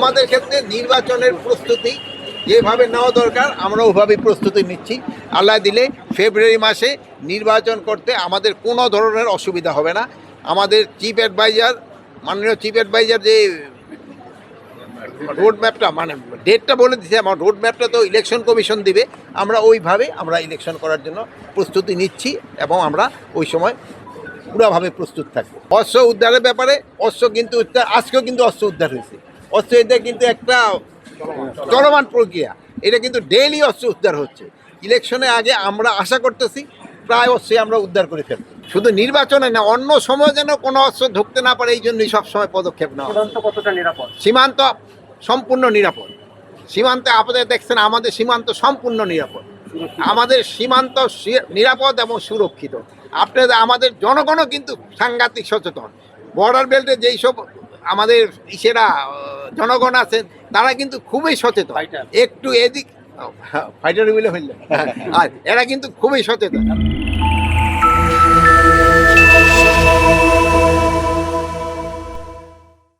আমাদের ক্ষেত্রে নির্বাচনের প্রস্তুতি যেভাবে নেওয়া দরকার আমরা ওইভাবেই প্রস্তুতি নিচ্ছি। আল্লাহ দিলে ফেব্রুয়ারি মাসে নির্বাচন করতে আমাদের কোনো ধরনের অসুবিধা হবে না। আমাদের চিফ অ্যাডভাইজার, মাননীয় চিফ অ্যাডভাইজার যে রোড ম্যাপটা মানে ডেটটা বলে দিচ্ছে, আমার রোড ম্যাপটা তো ইলেকশন কমিশন দিবে, আমরা ওইভাবে আমরা ইলেকশন করার জন্য প্রস্তুতি নিচ্ছি এবং আমরা ওই সময় পুরোভাবে প্রস্তুত থাকবো। অস্ত্র উদ্ধারের ব্যাপারে অস্ত্র কিন্তু আজকেও কিন্তু অস্ত্র উদ্ধার হয়েছে। অস্ত্র এটা কিন্তু একটা চলমান প্রক্রিয়া, এটা কিন্তু ডেইলি অস্ত্র উদ্ধার হচ্ছে। ইলেকশনের আগে আমরা আশা করতেছি প্রায় অস্ত্রই আমরা উদ্ধার করে ফেলব। শুধু নির্বাচনে না, অন্য সময় যেন কোনো অস্ত্র ঢুকতে না পারে এই জন্যই সবসময় পদক্ষেপ নেওয়া। সীমান্ত কতটা নিরাপদ? সীমান্ত সম্পূর্ণ নিরাপদ। সীমান্তে আপনাদের দেখছেন আমাদের সীমান্ত সম্পূর্ণ নিরাপদ। আমাদের সীমান্ত নিরাপদ এবং সুরক্ষিত। আপনাদের আমাদের জনগণও কিন্তু সাংঘাতিক সচেতন। বর্ডার বেল্টে যেই সব আমাদের ইসেরা জনগণ আছেন তারা কিন্তু খুবই সচেতন। একটু এদিক ফাইটার মিলে হইলে আর এরা কিন্তু খুবই সচেতন।